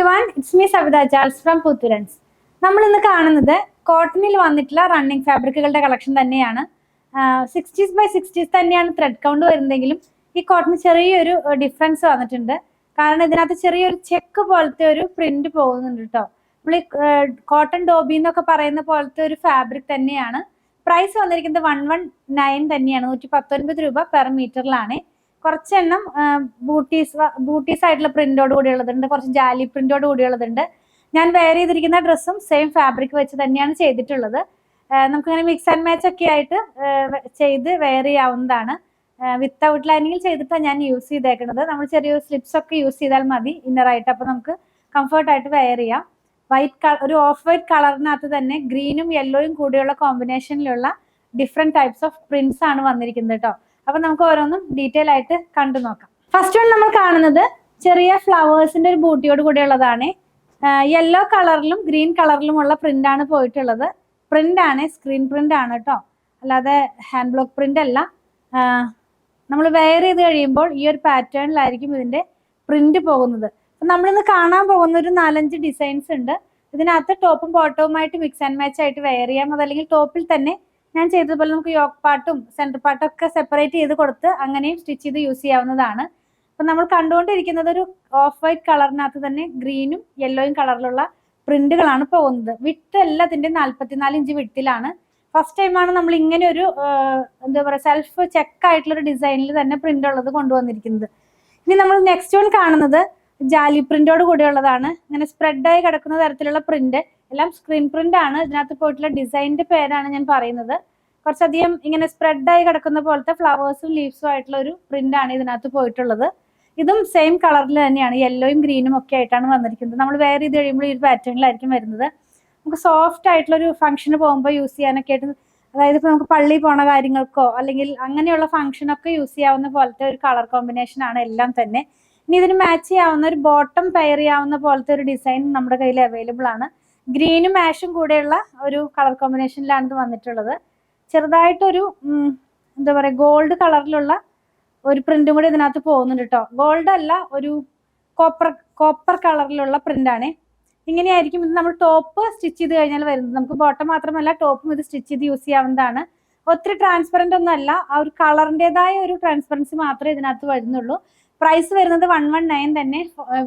everyone, it's me Savita Charles from Putturans. നമ്മൾ ഇന്ന് കാണുന്നത് കോട്ടണിൽ വന്നിട്ടുള്ള റണ്ണിങ് ഫാബ്രിക്കുകളുടെ കളക്ഷൻ തന്നെയാണ്. 60s by 60s തന്നെയാണ് ത്രെഡ് കൗണ്ട് വരുന്നതെങ്കിലും ഈ കോട്ടൺ ചെറിയൊരു ഡിഫറൻസ് വന്നിട്ടുണ്ട്. കാരണം ഇതിനകത്ത് ചെറിയൊരു ചെക്ക് പോലത്തെ ഒരു പ്രിന്റ് പോകുന്നുണ്ട് കേട്ടോ. നമ്മൾ ഈ കോട്ടൺ ഡോബി എന്നൊക്കെ പറയുന്ന പോലത്തെ ഒരു ഫാബ്രിക് തന്നെയാണ്. പ്രൈസ് വന്നിരിക്കുന്നത് 119 തന്നെയാണ്, 119 രൂപ പെർ മീറ്ററിലാണ്. കുറച്ചെണ്ണം ബൂട്ടീസ് ആയിട്ടുള്ള പ്രിന്റോട് കൂടിയുള്ളതുണ്ട്, കുറച്ച് ജാലി പ്രിന്റോട് കൂടിയുള്ളതുണ്ട്. ഞാൻ വെയർ ചെയ്തിരിക്കുന്ന ഡ്രസ്സും സെയിം ഫാബ്രിക് വെച്ച് തന്നെയാണ് ചെയ്തിട്ടുള്ളത്. നമുക്കിങ്ങനെ മിക്സ് ആൻഡ് മാച്ച് ഒക്കെ ആയിട്ട് ചെയ്ത് വെയർ ചെയ്യാവുന്നതാണ്. വിത്തൗട്ട് ലൈനിങ്ങിൽ ചെയ്തിട്ടാണ് ഞാൻ യൂസ് ചെയ്തേക്കുന്നത്. നമ്മൾ ചെറിയൊരു സ്ലിപ്സ് ഒക്കെ യൂസ് ചെയ്താൽ മതി ഇന്നറായിട്ട്. അപ്പോൾ നമുക്ക് കംഫർട്ടായിട്ട് വെയർ ചെയ്യാം. ഒരു ഓഫ് വൈറ്റ് കളറിനകത്ത് തന്നെ ഗ്രീനും യെല്ലോയും കൂടിയുള്ള കോമ്പിനേഷനിലുള്ള ഡിഫറെന്റ് ടൈപ്സ് ഓഫ് പ്രിന്റ്സ് ആണ് വന്നിരിക്കുന്നത് കേട്ടോ. അപ്പൊ നമുക്ക് ഓരോന്നും ഡീറ്റെയിൽ ആയിട്ട് കണ്ടു നോക്കാം. ഫസ്റ്റ് വൺ നമ്മൾ കാണുന്നത് ചെറിയ ഫ്ലവേഴ്സിന്റെ ഒരു ബൂട്ടിയോട് കൂടിയുള്ളതാണ്. യെല്ലോ കളറിലും ഗ്രീൻ കളറിലുമുള്ള പ്രിന്റ് ആണ് പോയിട്ടുള്ളത്. പ്രിന്റ് ആണ്, സ്ക്രീൻ പ്രിന്റ് ആണ് കേട്ടോ, അല്ലാതെ ഹാൻഡ് ബ്ലോക്ക് പ്രിന്റ് അല്ല. നമ്മൾ വെയർ ചെയ്ത് കഴിയുമ്പോൾ ഈ ഒരു പാറ്റേണിലായിരിക്കും ഇതിന്റെ പ്രിന്റ് പോകുന്നത്. അപ്പൊ നമ്മളിന്ന് കാണാൻ പോകുന്ന ഒരു 4-5 ഡിസൈൻസ് ഉണ്ട്. ഇതിനകത്ത് ടോപ്പും ബോട്ടവുമായിട്ട് മിക്സ് ആൻഡ് മാച്ച് ആയിട്ട് വെയർ ചെയ്യാം. അതല്ലെങ്കിൽ ടോപ്പിൽ തന്നെ ഞാൻ ചെയ്തതുപോലെ നമുക്ക് യോക്ക് പാർട്ടും സെന്റർ പാർട്ടും ഒക്കെ സെപ്പറേറ്റ് ചെയ്ത് കൊടുത്ത് അങ്ങനെയും സ്റ്റിച്ച് ചെയ്ത് യൂസ് ചെയ്യാവുന്നതാണ്. അപ്പൊ നമ്മൾ കണ്ടുകൊണ്ടിരിക്കുന്നത് ഒരു ഓഫ് വൈറ്റ് കളറിനകത്ത് തന്നെ ഗ്രീനും യെല്ലോയും കളറിലുള്ള പ്രിന്റുകളാണ് പോകുന്നത്. വിട്ട് എല്ലാത്തിൻ്റെ 44 ഇഞ്ച് വിട്ടിലാണ്. ഫസ്റ്റ് ടൈമാണ് നമ്മൾ ഇങ്ങനെ ഒരു എന്താ പറയുക സെൽഫ് ചെക്ക് ആയിട്ടുള്ള ഒരു ഡിസൈനിൽ തന്നെ പ്രിന്റ് ഉള്ളത് കൊണ്ടുവന്നിരിക്കുന്നത്. ഇനി നമ്മൾ നെക്സ്റ്റ് വൺ കാണുന്നത് ജാലി പ്രിന്റോട് കൂടിയുള്ളതാണ്. ഇങ്ങനെ സ്പ്രെഡായി കിടക്കുന്ന തരത്തിലുള്ള പ്രിന്റ്, എല്ലാം സ്ക്രീൻ പ്രിന്റ് ആണ്. ഇതിനകത്ത് പോയിട്ടുള്ള ഡിസൈനിന്റെ പേരാണ് ഞാൻ പറയുന്നത്. കുറച്ചധികം ഇങ്ങനെ സ്പ്രെഡായി കിടക്കുന്ന പോലത്തെ ഫ്ലവേഴ്സും ലീവ്സും ആയിട്ടുള്ള ഒരു പ്രിന്റ് ആണ് ഇതിനകത്ത് പോയിട്ടുള്ളത്. ഇതും സെയിം കളറിൽ തന്നെയാണ്, യെല്ലോയും ഗ്രീനും ഒക്കെ ആയിട്ടാണ് വന്നിരിക്കുന്നത്. നമ്മൾ വെയർ ചെയ്ത് കഴിയുമ്പോൾ ഈ ഒരു പാറ്റേണിലായിരിക്കും വരുന്നത്. നമുക്ക് സോഫ്റ്റ് ആയിട്ടുള്ള ഒരു ഫംഗ്ഷന് പോകുമ്പോൾ യൂസ് ചെയ്യാനൊക്കെ ആയിട്ട്, അതായത് ഇപ്പോൾ നമുക്ക് പള്ളി പോണ കാര്യങ്ങൾക്കോ അല്ലെങ്കിൽ അങ്ങനെയുള്ള ഫംഗ്ഷനൊക്കെ യൂസ് ചെയ്യാവുന്ന പോലത്തെ ഒരു കളർ കോമ്പിനേഷൻ ആണ് എല്ലാം തന്നെ. ഇനി ഇതിന് മാച്ച് ചെയ്യാവുന്ന ഒരു ബോട്ടം പെയർ ചെയ്യാവുന്ന പോലത്തെ ഒരു ഡിസൈൻ നമ്മുടെ കയ്യിൽ അവൈലബിൾ ആണ്. ഗ്രീനും ആഷും കൂടെയുള്ള ഒരു കളർ കോമ്പിനേഷനിലാണ് ഇത് വന്നിട്ടുള്ളത്. ചെറുതായിട്ടൊരു എന്താ പറയുക ഗോൾഡ് കളറിലുള്ള ഒരു പ്രിന്റും കൂടി ഇതിനകത്ത് പോകുന്നുണ്ട് കേട്ടോ. ഗോൾഡ് അല്ല, ഒരു കോപ്പർ കളറിലുള്ള പ്രിന്റ് ആണ്. ഇങ്ങനെയായിരിക്കും ഇത് നമ്മൾ ടോപ്പ് സ്റ്റിച്ച് ചെയ്ത് കഴിഞ്ഞാൽ വരുന്നത്. നമുക്ക് ബോട്ടം മാത്രമല്ല ടോപ്പും ഇത് സ്റ്റിച്ച് ചെയ്ത് യൂസ് ചെയ്യാവുന്നതാണ്. ഒത്തിരി ട്രാൻസ്പെറന്റ് ഒന്നും അല്ല, ആ ഒരു കളറിൻ്റെതായ ഒരു ട്രാൻസ്പെറൻസി മാത്രമേ ഇതിനകത്ത് വരുന്നുള്ളൂ. പ്രൈസ് വരുന്നത് 119 തന്നെ.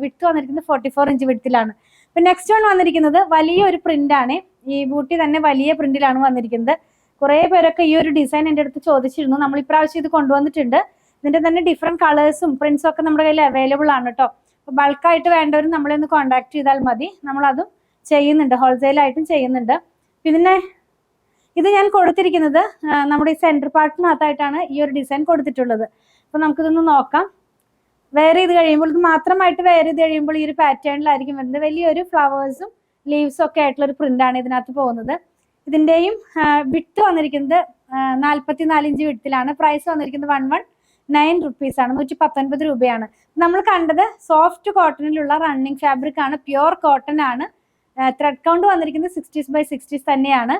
വിഡ്ത്ത് വന്നിരിക്കുന്നത് 44 ഇഞ്ച് വിഡ്ത്തിലാണ്. ഇപ്പൊ നെക്സ്റ്റ് വൺ വന്നിരിക്കുന്നത് വലിയൊരു പ്രിന്റ് ആണ്. ഈ ബൂട്ടി തന്നെ വലിയ പ്രിന്റിലാണ് വന്നിരിക്കുന്നത്. കുറെ പേരൊക്കെ ഈ ഒരു ഡിസൈൻ എൻ്റെ അടുത്ത് ചോദിച്ചിരുന്നു. നമ്മൾ ഇപ്രാവശ്യം ഇത് കൊണ്ടുവന്നിട്ടുണ്ട്. ഇതിന്റെ തന്നെ ഡിഫറെന്റ് കളേഴ്സും പ്രിന്റ്സും ഒക്കെ നമ്മുടെ കയ്യിൽ അവൈലബിൾ ആണ് കേട്ടോ. അപ്പൊ ബൾക്കായിട്ട് വേണ്ടവരും നമ്മളെ ഒന്ന് കോൺടാക്ട് ചെയ്താൽ മതി. നമ്മളതും ചെയ്യുന്നുണ്ട്, ഹോൾസെയിലായിട്ടും ചെയ്യുന്നുണ്ട്. പിന്നെ ഇത് ഞാൻ കൊടുത്തിരിക്കുന്നത് നമ്മുടെ ഈ സെന്റർ പാർട്ടിനകത്തായിട്ടാണ് ഈ ഒരു ഡിസൈൻ കൊടുത്തിട്ടുള്ളത്. അപ്പൊ നമുക്കിതൊന്ന് നോക്കാം. വെയർ ചെയ്ത് കഴിയുമ്പോൾ ഇത് മാത്രമായിട്ട് വെയർ ചെയ്ത് കഴിയുമ്പോൾ ഈ ഒരു പാറ്റേണിലായിരിക്കും വരുന്നത്. വലിയൊരു ഫ്ലവേഴ്സും ലീവ്സും ഒക്കെ ആയിട്ടുള്ള ഒരു പ്രിന്റ് ആണ് ഇതിനകത്ത് പോകുന്നത്. ഇതിന്റെയും വിഡ്ത്ത് വന്നിരിക്കുന്നത് 44 ഇഞ്ച് വിഡ്ത്തിലാണ്. പ്രൈസ് വന്നിരിക്കുന്നത് 119 റുപ്പീസാണ്, 119 രൂപയാണ്. നമ്മൾ കണ്ടത് സോഫ്റ്റ് കോട്ടണിലുള്ള റണ്ണിങ് ഫാബ്രിക് ആണ്, പ്യുവർ കോട്ടൺ ആണ്. ത്രെഡ് കൗണ്ട് വന്നിരിക്കുന്നത് 60s by 60s തന്നെയാണ്.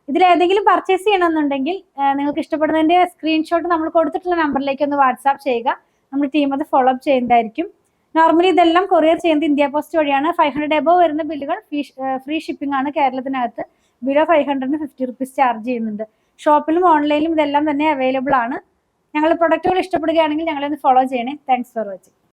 ഇതിലേതെങ്കിലും പർച്ചേസ് ചെയ്യണമെന്നുണ്ടെങ്കിൽ നിങ്ങൾക്ക് ഇഷ്ടപ്പെടുന്നതിന്റെ സ്ക്രീൻഷോട്ട് നമ്മൾ കൊടുത്തിട്ടുള്ള നമ്പറിലേക്ക് ഒന്ന് വാട്സാപ്പ് ചെയ്യുക. നമ്മുടെ ടീം അത് ഫോളോ അപ്പ് ചെയ്യുന്നതായിരിക്കും. നോർമലി ഇതെല്ലാം കൊറിയർ ചെയ്യുന്നത് ഇന്ത്യ പോസ്റ്റ് വഴിയാണ്. 500 എബോവ് വരുന്ന ബില്ലുകൾ ഫ്രീ ഷിപ്പിംഗ് ആണ് കേരളത്തിനകത്ത്. ബിലോ 500 50 റുപ്പീസ് ചാർജ് ചെയ്യുന്നുണ്ട്. ഷോപ്പിലും ഓൺലൈനിലും ഇതെല്ലാം തന്നെ അവൈലബിൾ ആണ്. ഞങ്ങളുടെ പ്രൊഡക്റ്റുകൾ ഇഷ്ടപ്പെടുകയാണെങ്കിൽ ഞങ്ങളെ ഒന്ന് ഫോളോ ചെയ്യണേ. Thanks for watching.